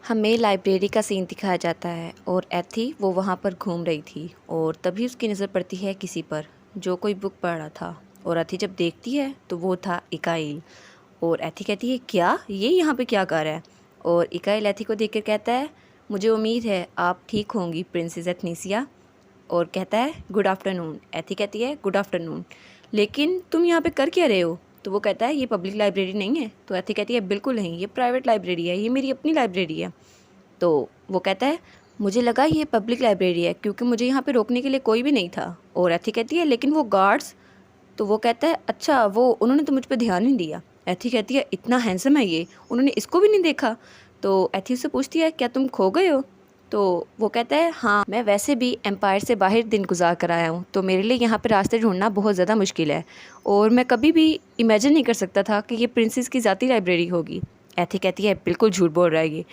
हमें लाइब्रेरी का सीन दिखाया जाता है और एथी वो वहाँ पर घूम रही थी और तभी उसकी नज़र पड़ती है किसी पर जो कोई बुक पढ़ रहा था। और एथी जब देखती है तो वो था इकाइल। और एथी कहती है क्या ये यहाँ पे क्या कर रहा है। और इकाइल एथी को देखकर कहता है मुझे उम्मीद है आप ठीक होंगी प्रिंसेस एथनीसिया। और कहता है गुड आफ्टरनून। एथी कहती है गुड आफ्टरनून, लेकिन तुम यहाँ पे कर क्या रहे हो। तो वो कहता है ये पब्लिक लाइब्रेरी नहीं है। तो एथी कहती है बिल्कुल नहीं, ये प्राइवेट लाइब्रेरी है, ये मेरी अपनी लाइब्रेरी है। तो वो कहता है मुझे लगा ये पब्लिक लाइब्रेरी है क्योंकि मुझे यहाँ पे रोकने के लिए कोई भी नहीं था। और एथी कहती है लेकिन वो गार्ड्स। तो वो कहता है अच्छा वो उन्होंने तो मुझ पर ध्यान नहीं दिया। एथी कहती है इतना हैंडसम है ये, उन्होंने इसको भी नहीं देखा। तो एथी उससे पूछती है क्या तुम खो गए हो। तो वो कहता है हाँ मैं वैसे भी एम्पायर से बाहर दिन गुजार कर आया हूँ, तो मेरे लिए यहाँ पे रास्ते ढूंढना बहुत ज़्यादा मुश्किल है और मैं कभी भी इमेजिन नहीं कर सकता था कि ये प्रिंसेस की ज़ाती लाइब्रेरी होगी। एथी कहती है बिल्कुल झूठ बोल रहा है ये,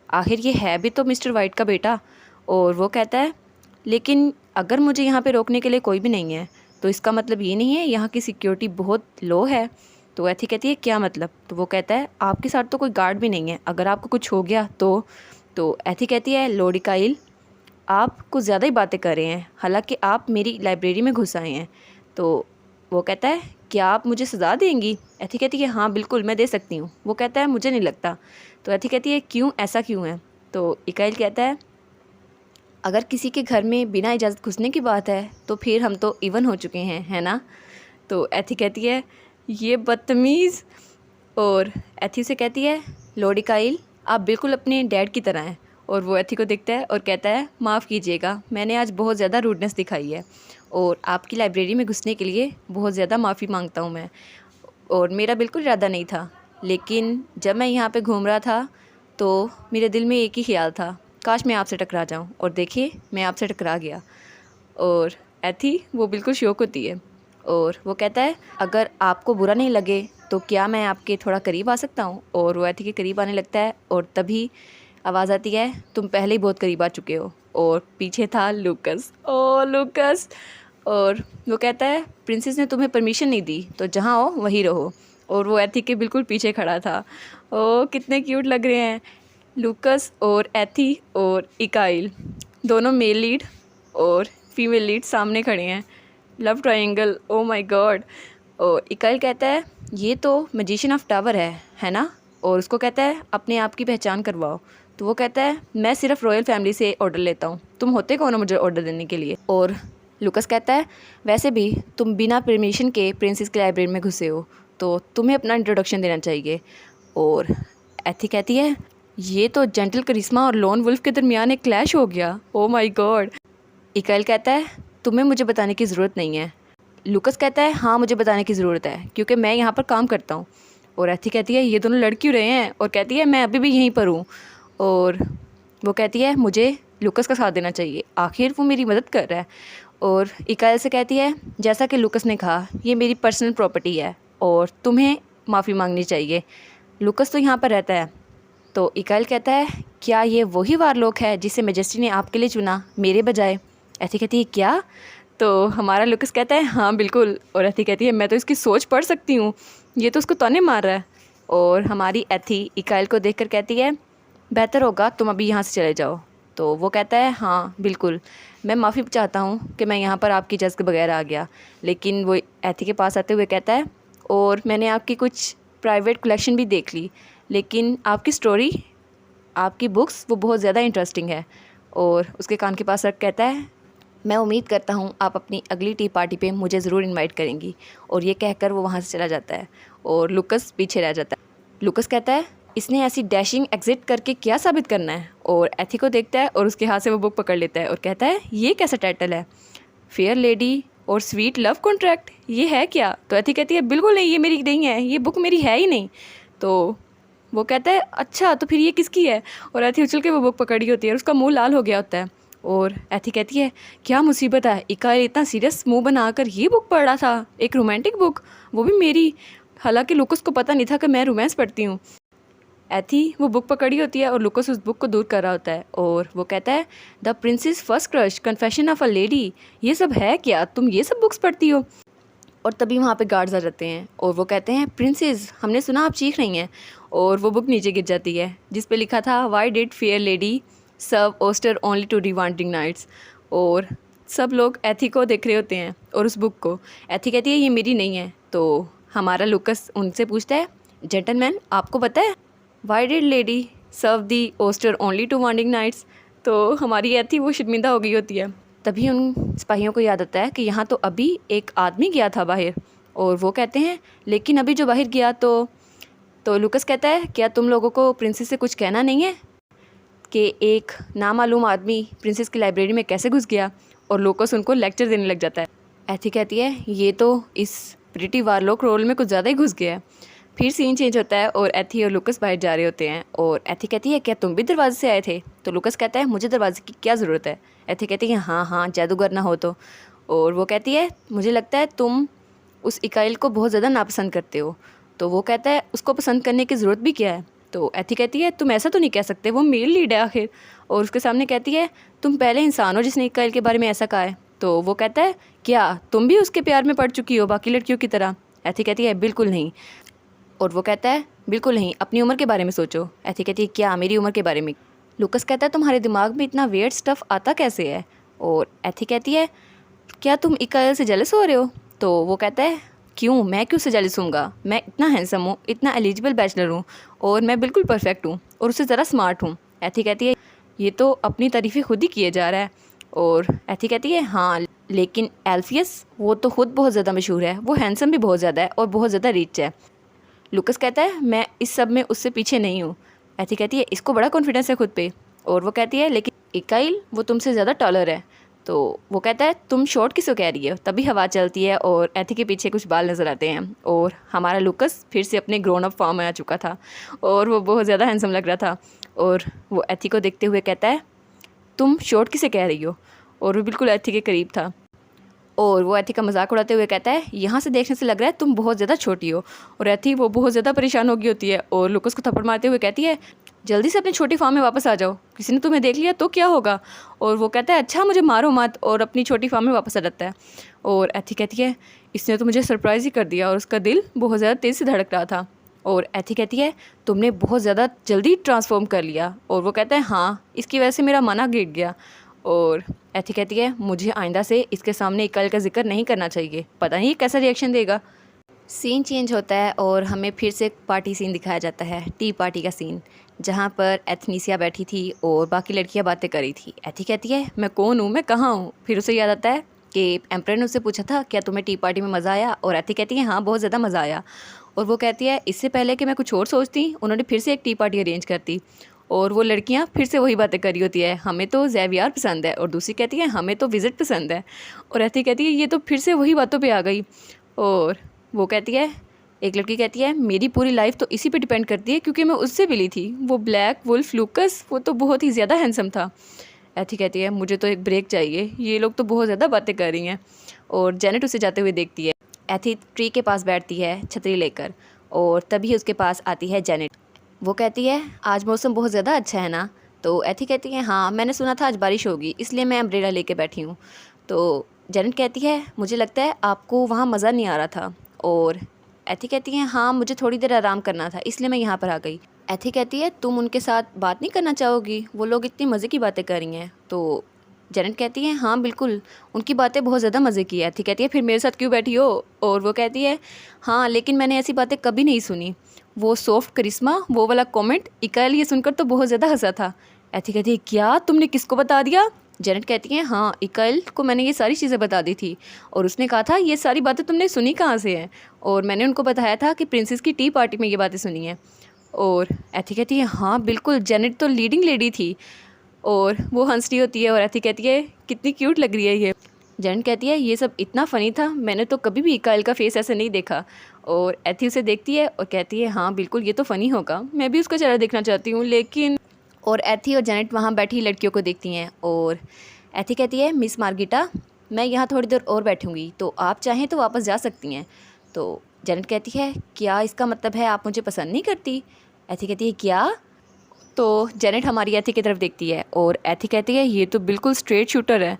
आखिर ये है भी तो मिस्टर वाइट का बेटा। और वो कहता है लेकिन अगर मुझे यहाँ पे रोकने के लिए कोई भी नहीं है तो इसका मतलब ये नहीं है यहाँ की सिक्योरिटी बहुत लो है। तो एथी कहती है क्या मतलब। तो वो कहता है आपके साथ तो कोई गार्ड भी नहीं है, अगर आपको कुछ हो गया तो एथी कहती है लॉर्ड इकाइल आप कुछ ज़्यादा ही बातें कर रहे हैं, हालांकि आप मेरी लाइब्रेरी में घुस आए हैं। तो वो कहता है क्या आप मुझे सज़ा देंगी। एथी कहती है हाँ बिल्कुल मैं दे सकती हूँ। वो कहता है मुझे नहीं लगता। तो एथी कहती है क्यों, ऐसा क्यों है। तो इकाइल कहता है अगर किसी के घर में बिना इजाज़त घुसने की बात है तो फिर हम तो इवन हो चुके हैं, है ना। तो एथी कहती है ये बदतमीज़। और एथी से कहती है लॉर्ड इकाइल आप बिल्कुल अपने डैड की तरह हैं। और वो एथी को देखता है और कहता है माफ़ कीजिएगा मैंने आज बहुत ज़्यादा रूडनेस दिखाई है और आपकी लाइब्रेरी में घुसने के लिए बहुत ज़्यादा माफ़ी मांगता हूँ मैं। और मेरा बिल्कुल इरादा नहीं था, लेकिन जब मैं यहाँ पे घूम रहा था तो मेरे दिल में एक ही ख्याल था काश मैं आपसे टकरा जाऊँ, और देखिए मैं आपसे टकरा गया। और एथी वो बिल्कुल शौक होती है और वो कहता है अगर आपको बुरा नहीं लगे तो क्या मैं आपके थोड़ा करीब आ सकता हूँ। और वो एथी के करीब आने लगता है और तभी आवाज़ आती है तुम पहले ही बहुत करीब आ चुके हो। और पीछे था लूकस। ओ लूकस। और वो कहता है प्रिंसेस ने तुम्हें परमिशन नहीं दी तो जहाँ हो वहीं रहो। और वो एथी के बिल्कुल पीछे खड़ा था। ओ कितने क्यूट लग रहे हैं लूकस और एथी और इकाइल, दोनों मेल लीड और फीमेल लीड सामने खड़े हैं। Love triangle, oh my God. और इकाइल कहता है ये तो मैजिशियन ऑफ टावर है ना। और उसको कहता है अपने आप की पहचान करवाओ। तो वो कहता है मैं सिर्फ रॉयल फैमिली से ऑर्डर लेता हूँ, तुम होते कौन हो मुझे ऑर्डर देने के लिए। और लूकस कहता है वैसे भी तुम बिना परमिशन के प्रिंसेस की लाइब्रेरी में घुसे हो तो तुम्हें अपना इंट्रोडक्शन देना चाहिए। और एथी कहती है ये तो जेंटल करिश्मा और लॉन वुल्फ के दरमियान एक क्लैश हो गया, ओ माय गॉड। इकाइल कहता है तुम्हें मुझे बताने की ज़रूरत नहीं है। लूकस कहता है हाँ मुझे बताने की ज़रूरत है क्योंकि मैं यहाँ पर काम करता हूँ। और एथी कहती है ये दोनों लड़ क्यों रहे हैं। और कहती है मैं अभी भी यहीं पर हूँ। और वो कहती है मुझे लूकस का साथ देना चाहिए, आखिर वो मेरी मदद कर रहा है। और इकाइल से कहती है जैसा कि लूकस ने कहा ये मेरी पर्सनल प्रॉपर्टी है और तुम्हें माफ़ी मांगनी चाहिए, लूकस तो यहाँ पर रहता है। तो इकाइल कहता है क्या ये वही वारलॉक है जिसे मैजेस्टी ने आपके लिए चुना मेरे बजाय। एथी कहती है क्या। तो हमारा लूकस कहता है हाँ बिल्कुल। और एथी कहती है मैं तो इसकी सोच पढ़ सकती हूँ, ये तो उसको ताने मार रहा है। और हमारी एथी इकाइल को देखकर कहती है बेहतर होगा तुम अभी यहाँ से चले जाओ। तो वो कहता है हाँ बिल्कुल मैं माफ़ी चाहता हूँ कि मैं यहाँ पर आपकी इजाज़त के बगैर आ गया। लेकिन वो एथी के पास आते हुए कहता है और मैंने आपकी कुछ प्राइवेट कलेक्शन भी देख ली, लेकिन आपकी स्टोरी, आपकी बुक्स वो बहुत ज़्यादा इंटरेस्टिंग है। और उसके कान के पास रख कहता है मैं उम्मीद करता हूँ आप अपनी अगली टी पार्टी पे मुझे ज़रूर इनवाइट करेंगी। और ये कहकर वो वहाँ से चला जाता है और लूकस पीछे रह जाता है। लूकस कहता है इसने ऐसी डैशिंग एग्जिट करके क्या साबित करना है। और एथी को देखता है और उसके हाथ से वो बुक पकड़ लेता है और कहता है ये कैसा टाइटल है, फेयर लेडी और स्वीट लव कॉन्ट्रैक्ट, ये है क्या। तो एथी कहती है बिल्कुल नहीं, ये मेरी नहीं है, ये बुक मेरी है ही नहीं। तो वो कहता है अच्छा तो फिर ये किसकी है। और एथी उछल के वो बुक पकड़ी होती है और उसका मुंह लाल हो गया होता है। और एथी कहती है क्या मुसीबत है, इकाइल इतना सीरियस मुंह बनाकर ये बुक पढ़ रहा था, एक रोमांटिक बुक, वो भी मेरी, हालांकि लूकस को पता नहीं था कि मैं रोमांस पढ़ती हूँ। एथी वो बुक पकड़ी होती है और लूकस उस बुक को दूर कर रहा होता है। और वो कहता है the princess first crush confession of a lady, ये सब है क्या, तुम ये सब बुक्स पढ़ती हो। और तभी वहाँ पे गार्ड्स आ जाते हैं और वो कहते हैं प्रिंसेस हमने सुना आप चीख रही हैं। और वो बुक नीचे गिर जाती है जिस पे लिखा था why did fair lady serve oyster only to devoting knights. और सब लोग एथी को देख रहे होते हैं और उस बुक को। एथी कहती है ये मेरी नहीं है। तो हमारा लुकस उनसे पूछता है जेंटलमैन आपको पता है why did lady serve the oyster only to wanting knights. तो हमारी एथी वो शर्मिंदा हो गई होती है। तभी उन सिपाहियों को याद आता है कि यहाँ तो अभी एक आदमी गया था बाहर। और वो कहते हैं लेकिन अभी जो बाहर गया तो लुकस कहता है क्या तुम लोगों को प्रिंसेस से कुछ कहना नहीं है कि एक नामालूम आदमी प्रिंसेस की लाइब्रेरी में कैसे घुस गया। और लुकस उनको लेक्चर देने लग जाता है। एथी कहती है ये तो इस प्रिटी वारलॉक रोल में कुछ ज़्यादा ही घुस गया है। फिर सीन चेंज होता है और एथी और लुकस बाहर जा रहे होते हैं। और एथी कहती है क्या तुम भी दरवाजे से आए थे। तो लुकस कहता है मुझे दरवाजे की क्या ज़रूरत है। एथी कहती है हाँ हाँ जादूगर ना हो तो। और वो कहती है मुझे लगता है तुम उस इकाइल को बहुत ज़्यादा नापसंद करते हो। तो वो कहता है उसको पसंद करने की ज़रूरत भी क्या है। तो एथी कहती है तुम ऐसा तो नहीं कह सकते वो मेल लीड है आखिर। और उसके सामने कहती है तुम पहले इंसान हो जिसने इकाइल के बारे में ऐसा कहा है। तो वो कहता है क्या तुम भी उसके प्यार में पड़ चुकी हो बाकी लड़कियों की तरह। एथी कहती है बिल्कुल नहीं। और वो कहता है बिल्कुल नहीं अपनी उम्र के बारे में सोचो। एथी कहती है क्या मेरी उम्र के बारे में। लुकस कहता है तुम्हारे दिमाग में इतना वेयर्ड स्टफ़ आता कैसे है। और एथी कहती है क्या तुम इकाइल से जेलस हो रहे हो। तो वो कहता है क्यों मैं क्यों से जेलस हूँगा मैं इतना हैंडसम हूँ इतना एलिजिबल बैचलर हूँ और मैं बिल्कुल परफेक्ट हूँ और उससे ज़रा स्मार्ट हूँ। एथी कहती है ये तो अपनी तारीफ़ें खुद ही किए जा रहा है। और एथी कहती है हाँ लेकिन एल्फियस वो तो खुद बहुत ज़्यादा मशहूर है वो हैंडसम भी बहुत ज़्यादा है और बहुत ज़्यादा रिच है। लुकस कहता है मैं इस सब में उससे पीछे नहीं हूँ। एथी कहती है इसको बड़ा कॉन्फिडेंस है खुद पे। और वो कहती है लेकिन इकाइल वो तुमसे ज़्यादा टॉलर है। तो वो कहता है तुम शॉर्ट किसको कह रही हो। तभी हवा चलती है और एथी के पीछे कुछ बाल नज़र आते हैं और हमारा लुकस फिर से अपने ग्रोन अप फॉर्म में आ चुका था और वो बहुत ज़्यादा हैंडसम लग रहा था। और वो एथी को देखते हुए कहता है तुम शॉर्ट किसे कह रही हो। और वो बिल्कुल एथी के करीब था और वो एथी का मजाक उड़ाते हुए कहता है यहाँ से देखने से लग रहा है तुम बहुत ज़्यादा छोटी हो। और एथी वो बहुत ज़्यादा परेशान हो गई होती है और लुकस को थप्पड़ मारते हुए कहती है जल्दी से अपनी छोटी फार्म में वापस आ जाओ किसी ने तुम्हें देख लिया तो क्या होगा। और वो कहता है अच्छा मुझे मारो मत और अपनी छोटी फार्म में वापस आ जाता है। और एथी कहती है इसने तो मुझे सरप्राइज़ ही कर दिया और उसका दिल बहुत ज़्यादा तेज़ से धड़क रहा था। और एथी कहती है तुमने बहुत ज़्यादा जल्दी ट्रांसफॉर्म कर लिया। और वो कहता है हाँ इसकी वजह से मेरा मना गिर गया। और एथी कहती है मुझे आइंदा से इसके सामने इकाइल का जिक्र नहीं करना चाहिए पता नहीं कैसा रिएक्शन देगा। सीन चेंज होता है और हमें फिर से पार्टी सीन दिखाया जाता है टी पार्टी का सीन जहाँ पर एथनीसिया बैठी थी और बाकी लड़कियाँ बातें कर रही थी। एथी कहती है मैं कौन हूँ मैं कहाँ हूँ। फिर उसे याद आता है कि एम्परर ने उससे पूछा था क्या तुम्हें टी पार्टी में मज़ा आया। और एथी कहती है हाँ बहुत ज़्यादा मज़ा आया। और वो कहती है इससे पहले कि मैं कुछ और सोचती उन्होंने फिर से एक टी पार्टी अरेंज करती और वो लड़कियां फिर से वही बातें कर रही होती है हमें तो ज़ेवियर पसंद है और दूसरी कहती है हमें तो विजिट पसंद है। और एथी कहती है ये तो फिर से वही बातों पे आ गई। और वो कहती है एक लड़की कहती है मेरी पूरी लाइफ तो इसी पे डिपेंड करती है क्योंकि मैं उससे मिली थी वो ब्लैक वुल्फ लुकस वो तो बहुत ही ज़्यादा हैंडसम था। एथी कहती है मुझे तो एक ब्रेक चाहिए ये लोग तो बहुत ज़्यादा बातें कर रही हैं। और जेनेट उसे जाते हुए देखती है। एथी ट्री के पास बैठती है छतरी लेकर और तभी उसके पास आती है जेनेट। वो कहती है आज मौसम बहुत ज़्यादा अच्छा है ना। तो एथी कहती है हाँ मैंने सुना था आज बारिश होगी इसलिए मैं अम्ब्रेला लेके बैठी हूँ। तो जेनेट कहती है मुझे लगता है आपको वहाँ मज़ा नहीं आ रहा था। और एथी कहती है हाँ मुझे थोड़ी देर आराम करना था इसलिए मैं यहाँ पर आ गई। एथी कहती है तुम उनके साथ बात नहीं करना चाहोगी वो लोग इतनी मज़े की बातें कर रही हैं। तो जेनेट कहती है हाँ बिल्कुल उनकी बातें बहुत ज़्यादा मज़े की है। एथी कहती है फिर मेरे साथ क्यों बैठी हो। और वो कहती है हाँ लेकिन मैंने ऐसी बातें कभी नहीं सुनी वो सॉफ्ट करिश्मा वो वाला कमेंट इकाइल ये सुनकर तो बहुत ज़्यादा हंसा था। एथी कहती है क्या तुमने किसको बता दिया। जेनेट कहती है हाँ इकाइल को मैंने ये सारी चीज़ें बता दी थी और उसने कहा था ये सारी बातें तुमने सुनी कहाँ से हैं। और मैंने उनको बताया था कि प्रिंसेस की टी पार्टी में ये बातें सुनी हैं। और एथी कहती है हाँ बिल्कुल जेनेट तो लीडिंग लेडी थी। और वो हंस रही होती है और एथी कहती है कितनी क्यूट लग रही है ये। जेनेट कहती है ये सब इतना फ़नी था मैंने तो कभी भी इकाइल का फेस ऐसे नहीं देखा। और एथी उसे देखती है और कहती है हाँ बिल्कुल ये तो फ़नी होगा मैं भी उसका चेहरा देखना चाहती हूँ लेकिन। और एथी और जेनेट वहाँ बैठी लड़कियों को देखती हैं और एथी कहती है मिस मार्गिटा मैं यहाँ थोड़ी देर और बैठूँगी तो आप चाहें तो वापस जा सकती हैं। तो जेनेट कहती है क्या इसका मतलब है आप मुझे पसंद नहीं करती। एथी कहती है क्या। तो जेनेट हमारी एथी की तरफ देखती है और एथी कहती है ये तो बिल्कुल स्ट्रेट शूटर है।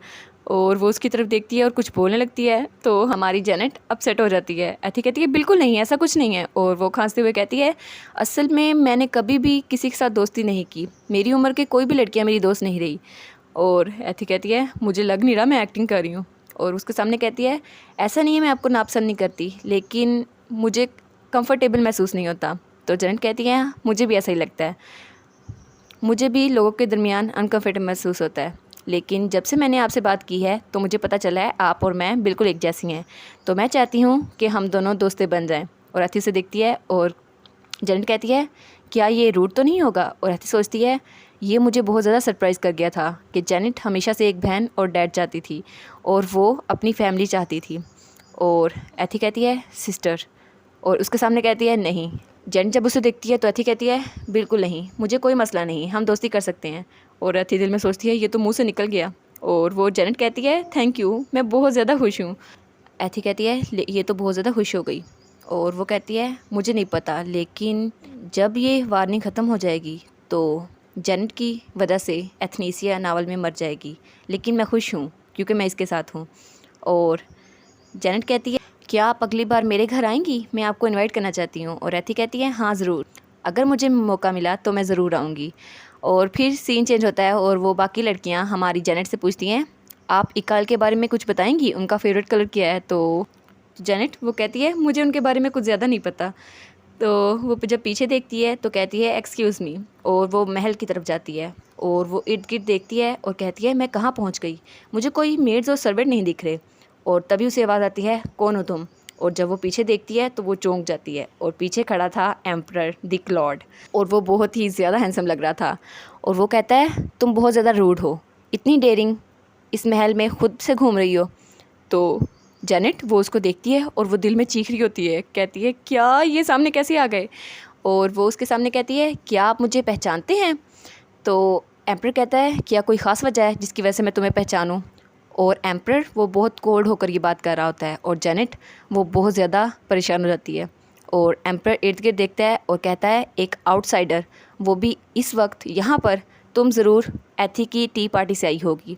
और वो उसकी तरफ देखती है और कुछ बोलने लगती है। तो हमारी जेनेट अपसेट हो जाती है। एथी कहती है बिल्कुल नहीं, ऐसा कुछ नहीं है। और वो खांसते हुए कहती है असल में मैंने कभी भी किसी के साथ दोस्ती नहीं की, मेरी उम्र के कोई भी लड़कियां मेरी दोस्त नहीं रही। और एथी कहती है मुझे लग नहीं रहा, मैं एक्टिंग कर रही हूँ। और उसके सामने कहती है ऐसा नहीं है मैं आपको नापसंद नहीं करती, लेकिन मुझे कंफर्टेबल महसूस नहीं होता। तो जेनेट कहती है मुझे भी ऐसा ही लगता है, मुझे भी लोगों के दरमियान अनकंफर्टेबल महसूस होता है, लेकिन जब से मैंने आपसे बात की है तो मुझे पता चला है आप और मैं बिल्कुल एक जैसी हैं। तो मैं चाहती हूँ कि हम दोनों दोस्तें बन जाएं। और एथी से देखती है और जेनेट कहती है क्या ये रूड तो नहीं होगा। और एथी सोचती है ये मुझे बहुत ज़्यादा सरप्राइज़ कर गया था कि जेनेट हमेशा से एक बहन और डैड चाहती थी और वो अपनी फैमिली चाहती थी। और एथी कहती है सिस्टर। और उसके सामने कहती है नहीं। जेनेट जब उसे देखती है तो एथी कहती है बिल्कुल नहीं, मुझे कोई मसला नहीं, हम दोस्ती कर सकते हैं। और एथी दिल में सोचती है ये तो मुंह से निकल गया। और वो जेनेट कहती है थैंक यू, मैं बहुत ज़्यादा खुश हूँ। एथी कहती है ये तो बहुत ज़्यादा खुश हो गई। और वो कहती है मुझे नहीं पता, लेकिन जब ये वार्निंग ख़त्म हो जाएगी तो जेनेट की वजह से एथनीसिया नावल में मर जाएगी, लेकिन मैं खुश हूँ क्योंकि मैं इसके साथ हूँ। और जेनेट कहती है क्या आप अगली बार मेरे घर आएंगी, मैं आपको इनवाइट करना चाहती हूँ। और एथी कहती है हाँ ज़रूर, अगर मुझे मौका मिला तो मैं ज़रूर आऊँगी। और फिर सीन चेंज होता है और वो बाकी लड़कियाँ हमारी जेनेट से पूछती हैं आप इकाल के बारे में कुछ बताएंगी, उनका फेवरेट कलर क्या है। तो जेनेट वो कहती है मुझे उनके बारे में कुछ ज़्यादा नहीं पता। तो वो जब पीछे देखती है तो कहती है एक्सक्यूज़ मी। और वो महल की तरफ जाती है और वो इर्द गिर्द देखती है और कहती है मैं कहाँ पहुँच गई, मुझे कोई मेड्स और सर्वेंट नहीं दिख रहे। और तभी उसे आवाज़ आती है कौन हो तुम। और जब वो पीछे देखती है तो वो चौंक जाती है और पीछे खड़ा था एम्परर द क्लॉड। और वो बहुत ही ज़्यादा हैंडसम लग रहा था। और वो कहता है तुम बहुत ज़्यादा रूड हो, इतनी डेयरिंग, इस महल में खुद से घूम रही हो। तो जेनेट वो उसको देखती है और वो दिल में चीख रही होती है, कहती है क्या ये सामने कैसे आ गए। और वो उसके सामने कहती है क्या आप मुझे पहचानते हैं। तो एम्परर कहता है क्या कोई ख़ास वजह है जिसकी वजह से मैं तुम्हें पहचानूं। और एम्परर वो बहुत कोल्ड होकर ये बात कर रहा होता है और जेनेट वो बहुत ज़्यादा परेशान हो जाती है। और एम्परर इर्द गिर्द देखता है और कहता है एक आउटसाइडर, वो भी इस वक्त यहाँ पर, तुम ज़रूर एथी की टी पार्टी से आई होगी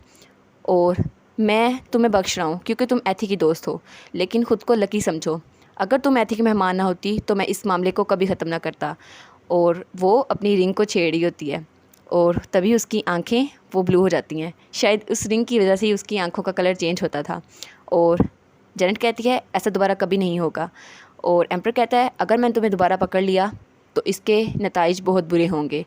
और मैं तुम्हें बख्श रहा हूँ क्योंकि तुम एथी की दोस्त हो, लेकिन ख़ुद को लकी समझो, अगर तुम एथी की मेहमान ना होती तो मैं इस मामले को कभी ख़त्म ना करता। और वो अपनी रिंग को छेड़ रही होती है और तभी उसकी आंखें वो ब्लू हो जाती हैं, शायद उस रिंग की वजह से ही उसकी आंखों का कलर चेंज होता था। और जेनेट कहती है ऐसा दोबारा कभी नहीं होगा। और एम्परर कहता है अगर मैंने तुम्हें दोबारा पकड़ लिया तो इसके नताइज बहुत बुरे होंगे।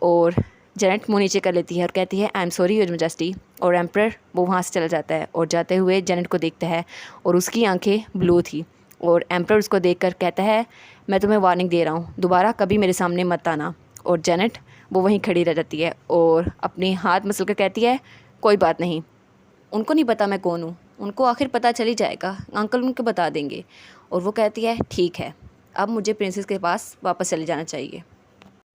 और जेनेट मुँह नीचे कर लेती है और कहती है I am sorry your majesty. और एम्परर वो वहाँ से चला जाता है और जाते हुए जेनेट को देखता है और उसकी आंखें ब्लू थी। और एम्परर उसको देखकर कहता है मैं तुम्हें वार्निंग दे रहा हूँ, दोबारा कभी मेरे सामने मत आना। और जेनेट वो वहीं खड़ी रह जाती है और अपने हाथ मसल कर कहती है कोई बात नहीं, उनको नहीं पता मैं कौन हूँ, उनको आखिर पता चल ही जाएगा, अंकल उनको बता देंगे। और वो कहती है ठीक है, अब मुझे प्रिंसेस के पास वापस चले जाना चाहिए।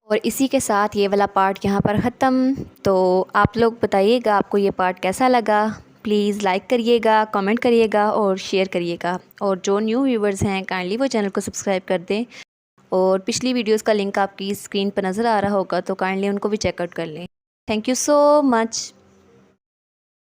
और इसी के साथ ये वाला पार्ट यहाँ पर ख़त्म। तो आप लोग बताइएगा आपको ये पार्ट कैसा लगा, प्लीज़ लाइक करिएगा, कमेंट करिएगा और शेयर करिएगा। और जो न्यू व्यूवर्स हैं काइंडली वो चैनल को सब्सक्राइब कर दें। और पिछली वीडियोस का लिंक आपकी स्क्रीन पर नज़र आ रहा होगा तो काइंडली उनको भी चेकआउट कर लें। Thank you so much.